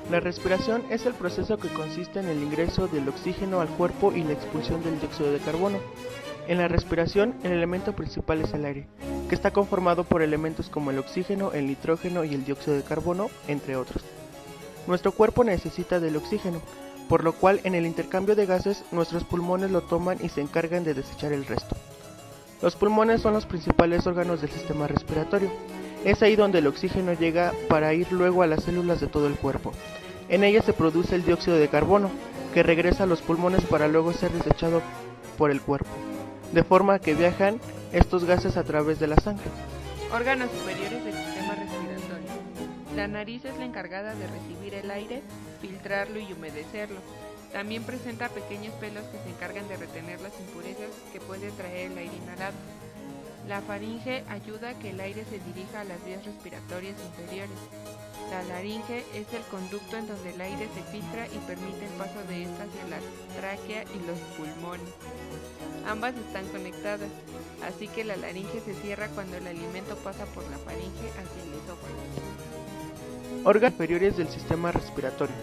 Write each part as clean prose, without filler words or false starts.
La respiración es el proceso que consiste en el ingreso del oxígeno al cuerpo y la expulsión del dióxido de carbono. En la respiración, el elemento principal es el aire, que está conformado por elementos como el oxígeno, el nitrógeno y el dióxido de carbono, entre otros. Nuestro cuerpo necesita del oxígeno, por lo cual en el intercambio de gases nuestros pulmones lo toman y se encargan de desechar el resto. Los pulmones son los principales órganos del sistema respiratorio. Es ahí donde el oxígeno llega para ir luego a las células de todo el cuerpo. En ellas se produce el dióxido de carbono, que regresa a los pulmones para luego ser desechado por el cuerpo, de forma que viajan estos gases a través de la sangre. Órganos superiores del sistema respiratorio. La nariz es la encargada de recibir el aire, filtrarlo y humedecerlo. También presenta pequeños pelos que se encargan de retener las impurezas que puede traer el aire inhalado. La faringe ayuda a que el aire se dirija a las vías respiratorias inferiores. La laringe es el conducto en donde el aire se filtra y permite el paso de ésta hacia la tráquea y los pulmones. Ambas están conectadas, así que la laringe se cierra cuando el alimento pasa por la faringe hacia el esófago. Órganos inferiores del sistema respiratorio.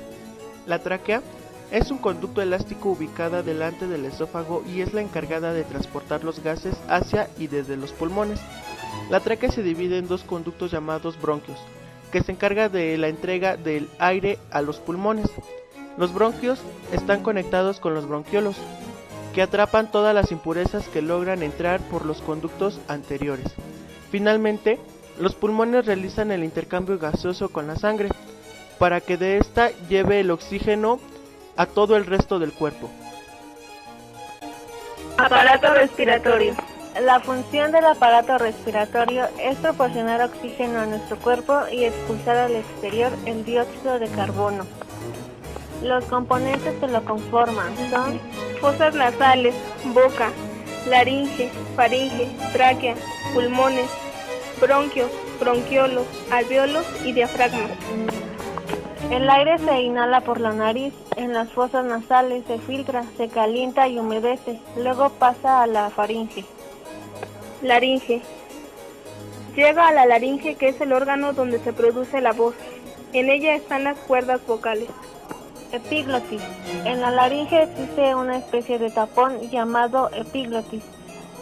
La tráquea es un conducto elástico ubicada delante del esófago y es la encargada de transportar los gases hacia y desde los pulmones. La tráquea se divide en dos conductos llamados bronquios, que se encarga de la entrega del aire a los pulmones. Los bronquios están conectados con los bronquiolos, que atrapan todas las impurezas que logran entrar por los conductos anteriores. Finalmente, los pulmones realizan el intercambio gaseoso con la sangre, para que de esta lleve el oxígeno a todo el resto del cuerpo. Aparato respiratorio. La función del aparato respiratorio es proporcionar oxígeno a nuestro cuerpo y expulsar al exterior el dióxido de carbono. Los componentes que lo conforman son fosas nasales, boca, laringe, faringe, tráquea, pulmones, bronquios, bronquiolos, alvéolos y diafragma. el aire se inhala por la nariz, en las fosas nasales se filtra, se calienta y humedece, luego pasa a la faringe. Laringe. Llega a la laringe, que es el órgano donde se produce la voz. En ella están las cuerdas vocales. Epiglotis. En la laringe existe una especie de tapón llamado epiglotis,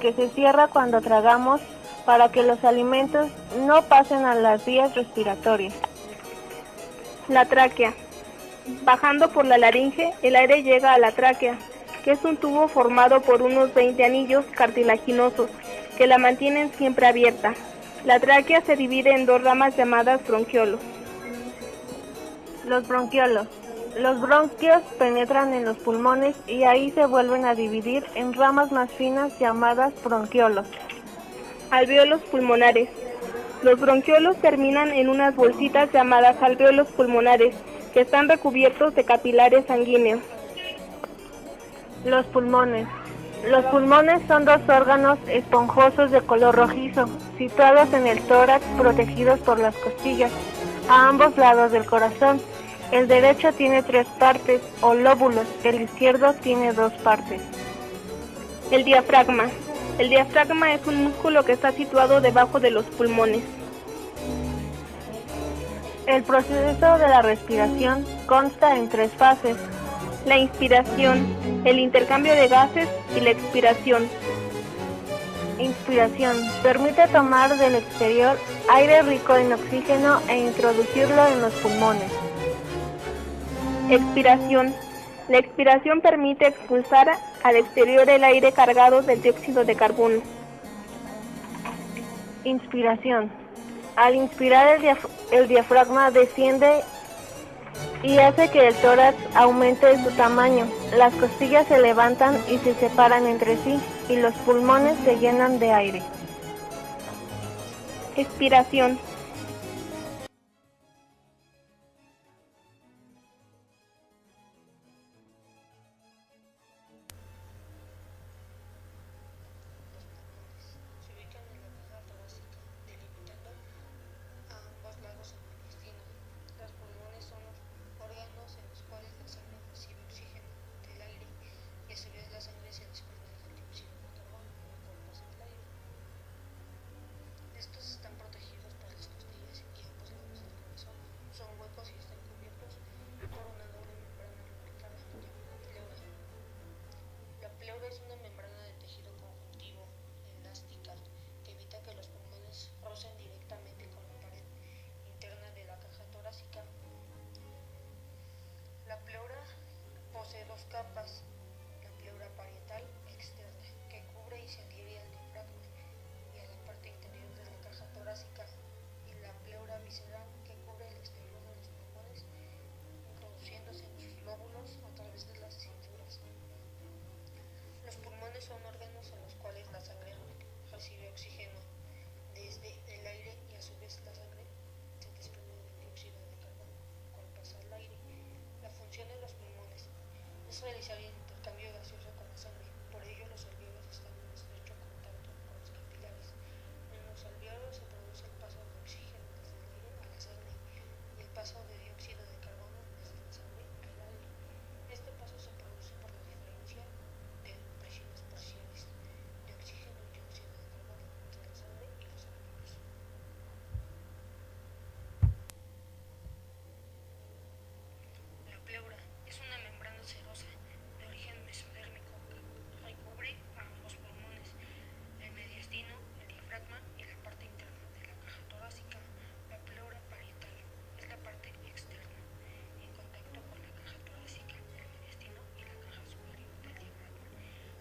que se cierra cuando tragamos para que los alimentos no pasen a las vías respiratorias. La tráquea. Bajando por la laringe, el aire llega a la tráquea, que es un tubo formado por unos 20 anillos cartilaginosos que la mantienen siempre abierta. La tráquea se divide en dos ramas llamadas bronquiolos. Los bronquiolos. Los bronquios penetran en los pulmones y ahí se vuelven a dividir en ramas más finas llamadas bronquiolos. Alvéolos pulmonares. Los bronquiolos terminan en unas bolsitas llamadas alvéolos pulmonares, que están recubiertos de capilares sanguíneos. Los pulmones. Los pulmones son dos órganos esponjosos de color rojizo, situados en el tórax, protegidos por las costillas, a ambos lados del corazón. El derecho tiene 3 partes, o lóbulos, el izquierdo tiene 2 partes. El diafragma. El diafragma es un músculo que está situado debajo de los pulmones. El proceso de la respiración consta en 3 fases. La inspiración, el intercambio de gases y la expiración. Inspiración. Permite tomar del exterior aire rico en oxígeno e introducirlo en los pulmones. Expiración. La expiración permite expulsar al exterior el aire cargado del dióxido de carbono. Inspiración. Al inspirar el diafragma desciende y hace que el tórax aumente su tamaño. Las costillas se levantan y se separan entre sí y los pulmones se llenan de aire. Expiración. Estos están protegidos por el realizar el intercambio gaseoso con la sangre. Por ello, los alveolos están en estrecho contacto con los capilares. En los alveolos se produce el paso de oxígeno desde el aire a la sangre y el paso de dióxido de carbono desde la sangre al aire. Este paso se produce por la diferencia de presiones parciales de oxígeno y dióxido de carbono entre la sangre y los alveolos. La pleura es una membrana serosa de origen mesodérmico que recubre a ambos pulmones, el mediastino, el diafragma y la parte interna de la caja torácica. La pleura parietal es la parte externa, en contacto con la caja torácica, el mediastino y la caja superior del diafragma,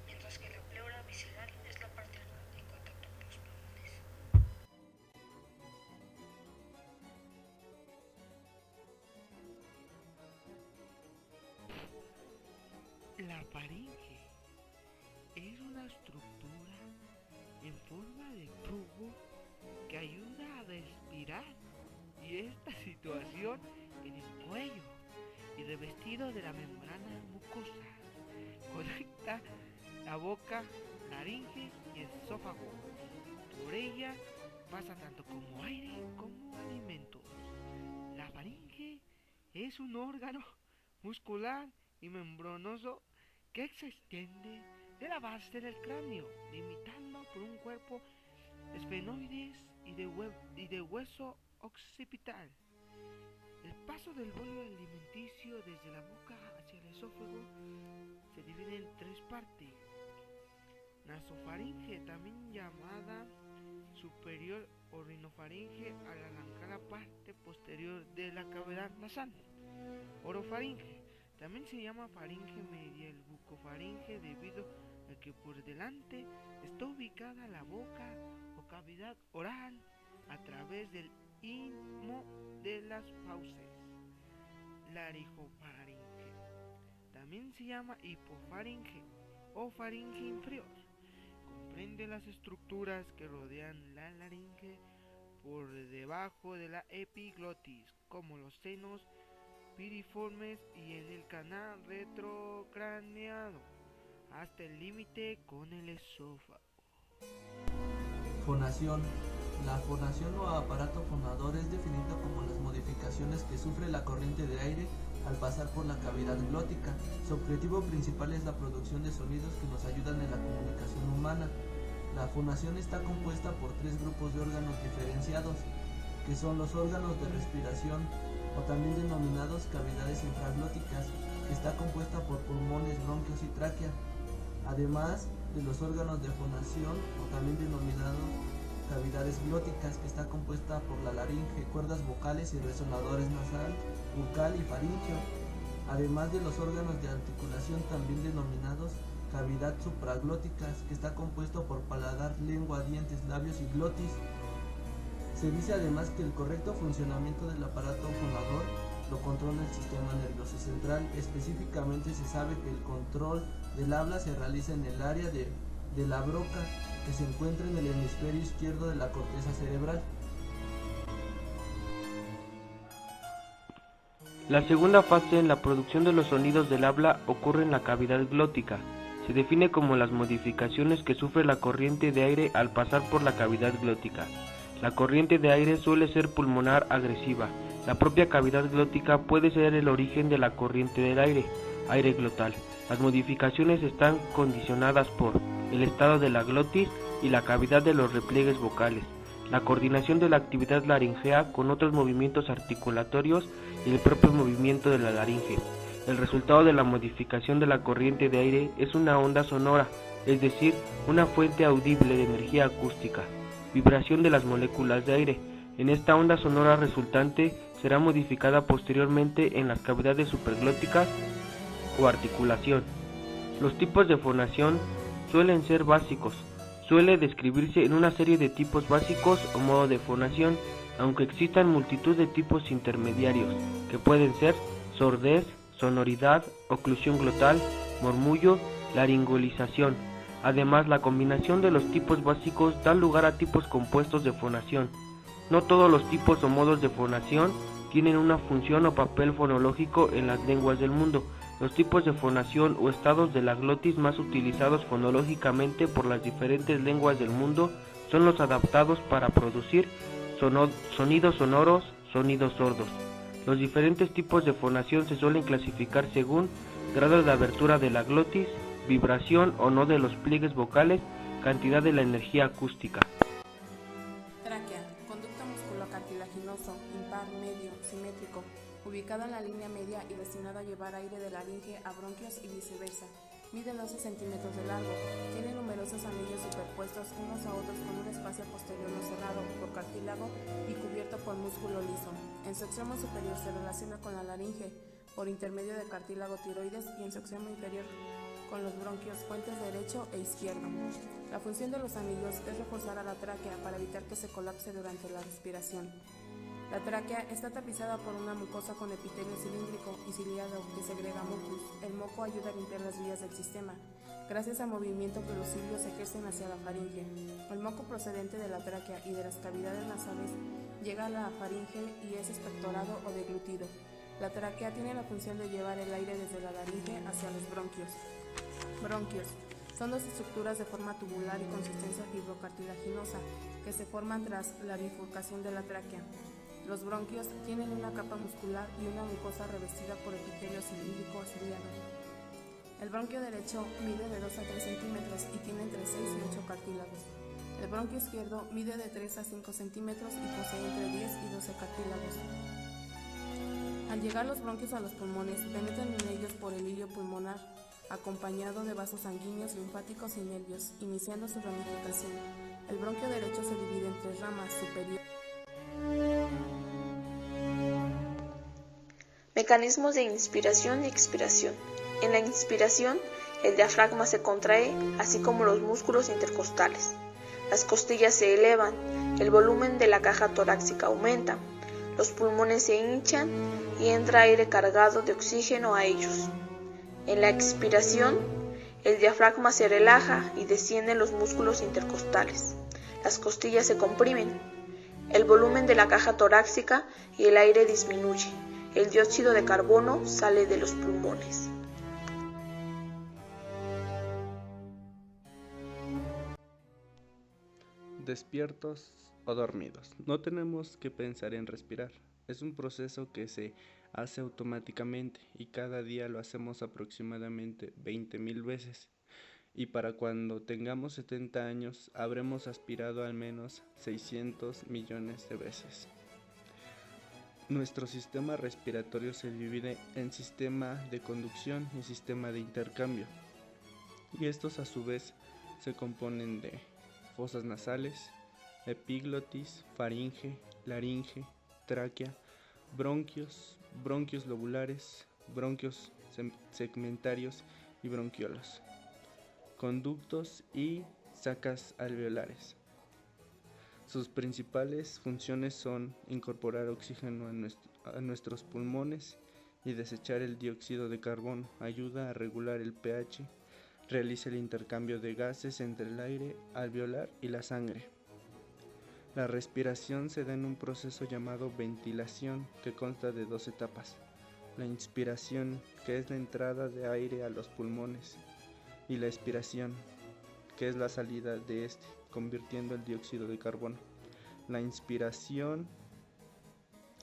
mientras que la pleura visceral es la parte en contacto con los pulmones. La faringe es una estructura en forma de tubo que ayuda a respirar, y esta situación en el cuello y revestido de la membrana mucosa conecta la boca, laringe y esófago. Por ella pasa tanto como aire como alimentos. La faringe es un órgano muscular y membranoso que se extiende de la base del cráneo, limitando por un cuerpo esfenoides y de hueso occipital. El paso del bolo alimenticio desde la boca hacia el esófago se divide en tres partes: nasofaringe, también llamada superior, o rinofaringe al arrancar la parte posterior de la cavidad nasal; orofaringe, también se llama faringe media; el bucofaringe, debido a que por delante está ubicada la boca o cavidad oral a través del istmo de las fauces; laringofaringe, también se llama hipofaringe o faringe inferior. Comprende las estructuras que rodean la laringe por debajo de la epiglotis, como los senos piriformes y en el canal retrocraneado, hasta el límite con el esófago. Fonación. La fonación o aparato fonador es definido como las modificaciones que sufre la corriente de aire al pasar por la cavidad glótica. Su objetivo principal es la producción de sonidos que nos ayudan en la comunicación humana. La fonación está compuesta por tres grupos de órganos diferenciados, que son los órganos de respiración, o también denominados cavidades infraglóticas, que está compuesta por pulmones, bronquios y tráquea, además de los órganos de fonación, o también denominados cavidades glóticas, que está compuesta por la laringe, cuerdas vocales y resonadores nasal, bucal y faríngeo, además de los órganos de articulación, también denominados cavidad supraglóticas, que está compuesto por paladar, lengua, dientes, labios y glotis. Se dice además que el correcto funcionamiento del aparato fonador lo controla el sistema nervioso central. Específicamente se sabe que el control del habla se realiza en el área de la broca, que se encuentra en el hemisferio izquierdo de la corteza cerebral. La segunda fase en la producción de los sonidos del habla ocurre en la cavidad glótica. Se define como las modificaciones que sufre la corriente de aire al pasar por la cavidad glótica. La corriente de aire suele ser pulmonar agresiva. La propia cavidad glótica puede ser el origen de la corriente del aire glotal. Las modificaciones están condicionadas por el estado de la glotis y la cavidad de los repliegues vocales, la coordinación de la actividad laringea con otros movimientos articulatorios y el propio movimiento de la laringe. El resultado de la modificación de la corriente de aire es una onda sonora, es decir, una fuente audible de energía acústica, vibración de las moléculas de aire. En esta onda sonora resultante será modificada posteriormente en las cavidades superglóticas o articulación. Los tipos de fonación suelen ser básicos. Suele describirse en una serie de tipos básicos o modo de fonación, aunque existan multitud de tipos intermediarios, que pueden ser sordez, sonoridad, oclusión glotal, murmullo, laringolización. Además, la combinación de los tipos básicos da lugar a tipos compuestos de fonación. No todos los tipos o modos de fonación tienen una función o papel fonológico en las lenguas del mundo. Los tipos de fonación o estados de la glotis más utilizados fonológicamente por las diferentes lenguas del mundo son los adaptados para producir sonidos sonoros, sonidos sordos. Los diferentes tipos de fonación se suelen clasificar según grado de abertura de la glotis, vibración o no de los pliegues vocales, cantidad de la energía acústica. Tráquea, conducto musculocartilaginoso, impar, medio, simétrico, ubicado en la línea media y destinado a llevar aire de laringe a bronquios y viceversa. Mide 12 centímetros de largo, tiene numerosos anillos superpuestos unos a otros con un espacio posterior no cerrado por cartílago y cubierto por músculo liso. En su extremo superior se relaciona con la laringe por intermedio de cartílago tiroides y en su extremo inferior con los bronquios puentes derecho e izquierdo. La función de los anillos es reforzar a la tráquea para evitar que se colapse durante la respiración. La tráquea está tapizada por una mucosa con epitelio cilíndrico y ciliado que segrega mucus. El moco ayuda a limpiar las vías del sistema, gracias al movimiento que los cilios ejercen hacia la faringe. El moco procedente de la tráquea y de las cavidades nasales llega a la faringe y es expectorado o deglutido. La tráquea tiene la función de llevar el aire desde la laringe hacia los bronquios. Bronquios son dos estructuras de forma tubular y consistencia fibrocartilaginosa que se forman tras la bifurcación de la tráquea. Los bronquios tienen una capa muscular y una mucosa revestida por epitelio cilíndrico ciliado. El bronquio derecho mide de 2 a 3 centímetros y tiene entre 6 y 8 cartílagos. El bronquio izquierdo mide de 3 a 5 centímetros y posee entre 10 y 12 cartílagos. Al llegar los bronquios a los pulmones, penetran en ellos por el hilio pulmonar, acompañado de vasos sanguíneos, linfáticos y nervios, iniciando su ramificación. El bronquio derecho se divide en 3 ramas superiores. Mecanismos de inspiración y expiración. En la inspiración, el diafragma se contrae, así como los músculos intercostales. Las costillas se elevan, el volumen de la caja torácica aumenta, los pulmones se hinchan y entra aire cargado de oxígeno a ellos. En la expiración, el diafragma se relaja y descienden los músculos intercostales. Las costillas se comprimen, el volumen de la caja torácica y el aire disminuye. El dióxido de carbono sale de los pulmones. Despiertos o dormidos. No tenemos que pensar en respirar. Es un proceso que se hace automáticamente y cada día lo hacemos aproximadamente 20,000 veces. Y para cuando tengamos 70 años habremos aspirado al menos 600 millones de veces. Nuestro sistema respiratorio se divide en sistema de conducción y sistema de intercambio, y estos a su vez se componen de fosas nasales, epiglotis, faringe, laringe, tráquea, bronquios, bronquios lobulares, bronquios segmentarios y bronquiolos, conductos y sacas alveolares. Sus principales funciones son incorporar oxígeno a nuestros pulmones y desechar el dióxido de carbono, ayuda a regular el pH, realiza el intercambio de gases entre el aire alveolar y la sangre. La respiración se da en un proceso llamado ventilación que consta de 2 etapas. La inspiración, que es la entrada de aire a los pulmones, y la expiración, que es la salida de este, convirtiendo el dióxido de carbono. La inspiración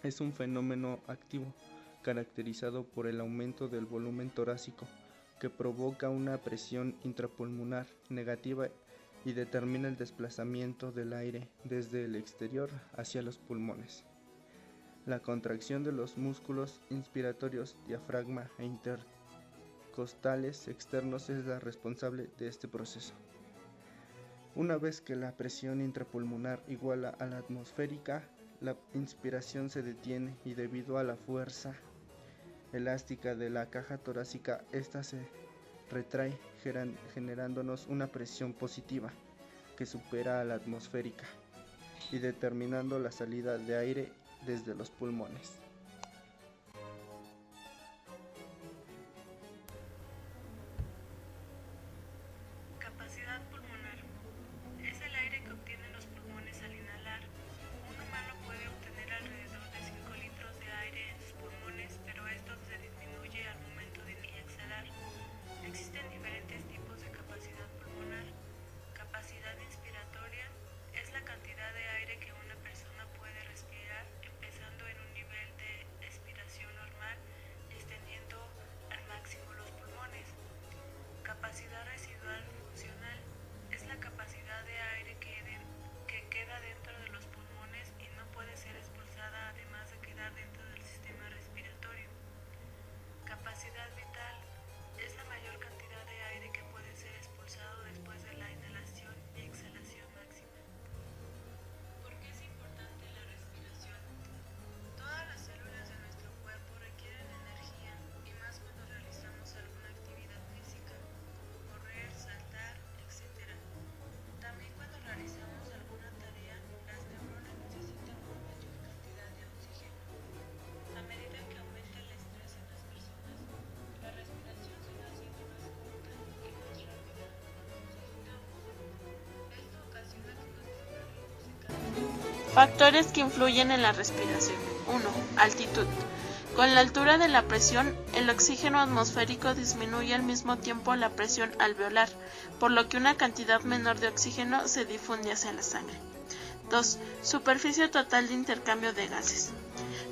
es un fenómeno activo caracterizado por el aumento del volumen torácico que provoca una presión intrapulmonar negativa y determina el desplazamiento del aire desde el exterior hacia los pulmones. La contracción de los músculos inspiratorios, diafragma e intercostales externos es la responsable de este proceso. Una vez que la presión intrapulmonar iguala a la atmosférica, la inspiración se detiene y debido a la fuerza elástica de la caja torácica, esta se retrae generándonos una presión positiva que supera a la atmosférica y determinando la salida de aire desde los pulmones. Capacidad pulmonar. Es el aire que obtienen los pulmones al inhalar. Un humano puede obtener alrededor de 5 litros de aire en sus pulmones, pero esto se disminuye al momento de inyección. Factores que influyen en la respiración. 1. Altitud. Con la altura de la presión, el oxígeno atmosférico disminuye al mismo tiempo la presión alveolar, por lo que una cantidad menor de oxígeno se difunde hacia la sangre. 2. Superficie total de intercambio de gases.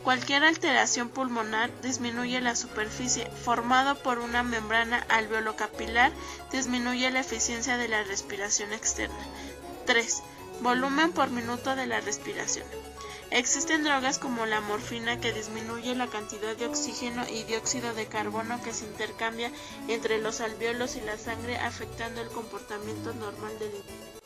Cualquier alteración pulmonar disminuye la superficie formado por una membrana alveolo-capilar, disminuye la eficiencia de la respiración externa. 3. Volumen por minuto de la respiración. Existen drogas como la morfina que disminuye la cantidad de oxígeno y dióxido de carbono que se intercambia entre los alvéolos y la sangre, afectando el comportamiento normal del individuo.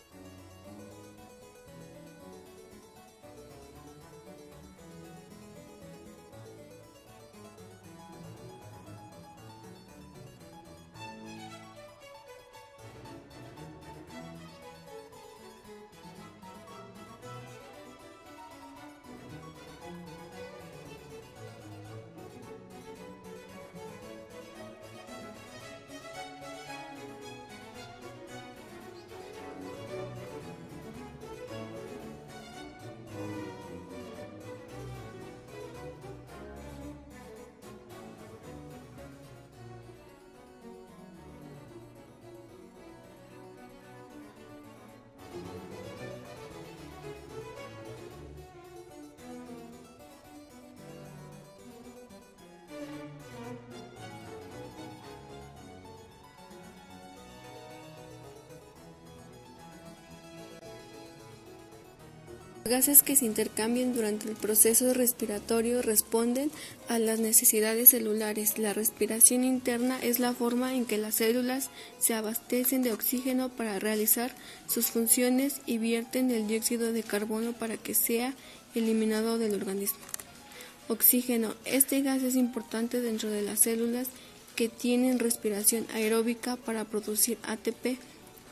Los gases que se intercambian durante el proceso respiratorio responden a las necesidades celulares. La respiración interna es la forma en que las células se abastecen de oxígeno para realizar sus funciones y vierten el dióxido de carbono para que sea eliminado del organismo. Oxígeno. Este gas es importante dentro de las células que tienen respiración aeróbica para producir ATP.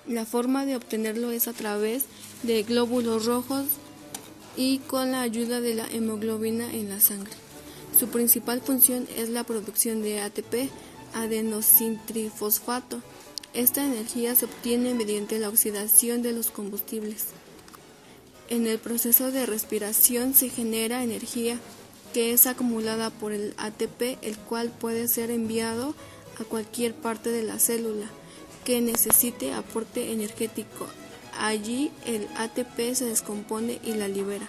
La forma de obtenerlo es a través de glóbulos rojos y con la ayuda de la hemoglobina en la sangre. Su principal función es la producción de ATP, adenosintrifosfato. Esta energía se obtiene mediante la oxidación de los combustibles. En el proceso de respiración se genera energía que es acumulada por el ATP, el cual puede ser enviado a cualquier parte de la célula que necesite aporte energético. Allí el ATP se descompone y la libera.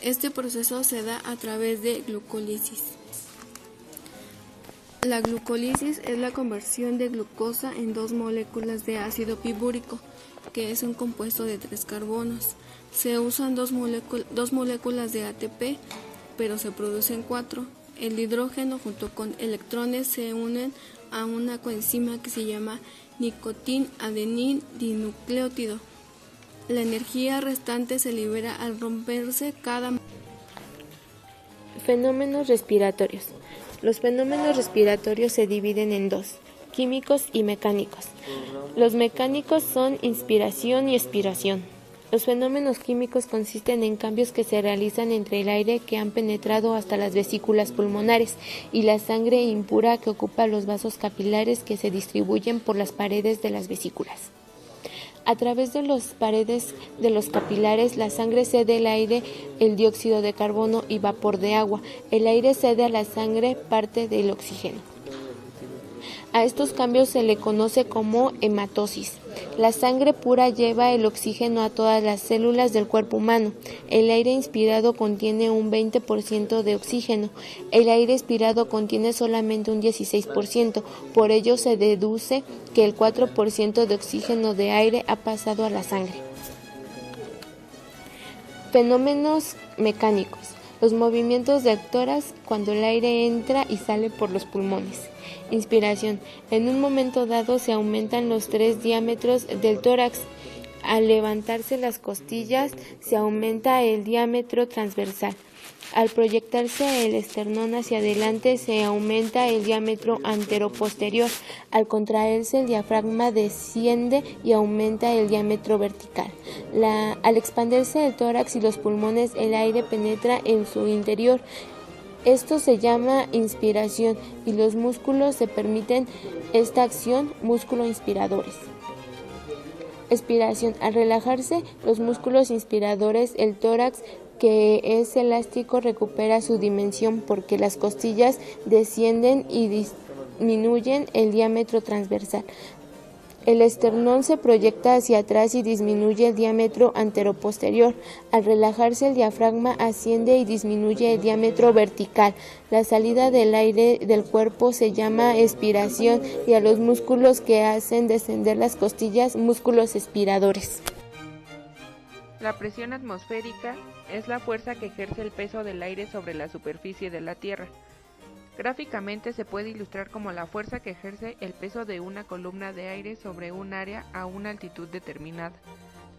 Este proceso se da a través de glucólisis. La glucólisis es la conversión de glucosa en 2 moléculas de ácido pibúrico, que es un compuesto de 3 carbonos. Se usan 2 moléculas de ATP, pero se producen 4. El hidrógeno junto con electrones se unen a una coenzima que se llama nicotin-adenin dinucleótido. La energía restante se libera al romperse cada. Fenómenos respiratorios. Los fenómenos respiratorios se dividen en 2, químicos y mecánicos. Los mecánicos son inspiración y expiración. Los fenómenos químicos consisten en cambios que se realizan entre el aire que han penetrado hasta las vesículas pulmonares y la sangre impura que ocupa los vasos capilares que se distribuyen por las paredes de las vesículas. A través de las paredes de los capilares, la sangre cede al aire el dióxido de carbono y vapor de agua. El aire cede a la sangre parte del oxígeno. A estos cambios se le conoce como hematosis. La sangre pura lleva el oxígeno a todas las células del cuerpo humano. El aire inspirado contiene un 20% de oxígeno. El aire expirado contiene solamente un 16%. Por ello se deduce que el 4% de oxígeno de aire ha pasado a la sangre. Fenómenos mecánicos. Los movimientos de tórax cuando el aire entra y sale por los pulmones. Inspiración. En un momento dado se aumentan los 3 diámetros del tórax. Al levantarse las costillas se aumenta el diámetro transversal. Al proyectarse el esternón hacia adelante se aumenta el diámetro anteroposterior. Al contraerse el diafragma desciende y aumenta el diámetro vertical. Al expandirse el tórax y los pulmones, el aire penetra en su interior. Esto se llama inspiración y los músculos se permiten esta acción, músculo inspiradores. Expiración. Al relajarse los músculos inspiradores, el tórax, que es elástico, recupera su dimensión porque las costillas descienden y disminuyen el diámetro transversal. El esternón se proyecta hacia atrás y disminuye el diámetro anteroposterior. Al relajarse el diafragma asciende y disminuye el diámetro vertical. La salida del aire del cuerpo se llama expiración y a los músculos que hacen descender las costillas, músculos expiradores. La presión atmosférica es la fuerza que ejerce el peso del aire sobre la superficie de la Tierra. Gráficamente se puede ilustrar como la fuerza que ejerce el peso de una columna de aire sobre un área a una altitud determinada.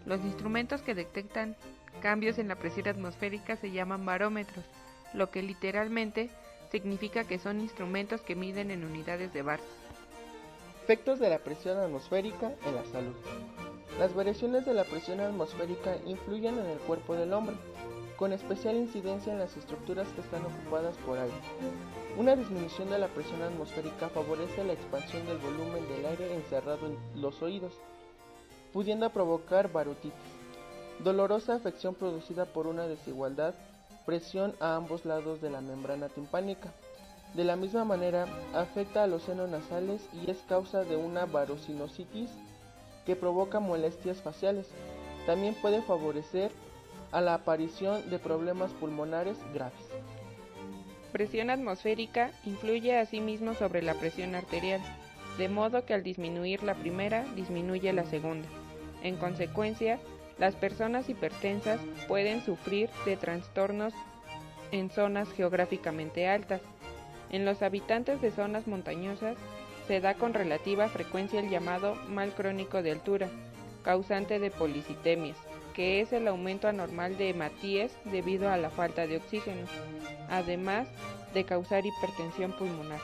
Los instrumentos que detectan cambios en la presión atmosférica se llaman barómetros, lo que literalmente significa que son instrumentos que miden en unidades de bar. Efectos de la presión atmosférica en la salud. Las variaciones de la presión atmosférica influyen en el cuerpo del hombre, con especial incidencia en las estructuras que están ocupadas por aire. Una disminución de la presión atmosférica favorece la expansión del volumen del aire encerrado en los oídos, pudiendo provocar barotitis, dolorosa afección producida por una desigualdad presión a ambos lados de la membrana timpánica. De la misma manera, afecta a los senos nasales y es causa de una barocinusitis que provoca molestias faciales. También puede favorecer a la aparición de problemas pulmonares graves. Presión atmosférica influye asimismo sobre la presión arterial, de modo que al disminuir la primera, disminuye la segunda. En consecuencia, las personas hipertensas pueden sufrir de trastornos en zonas geográficamente altas. En los habitantes de zonas montañosas se da con relativa frecuencia el llamado mal crónico de altura, causante de policitemias, que es el aumento anormal de hematíes debido a la falta de oxígeno, además de causar hipertensión pulmonar.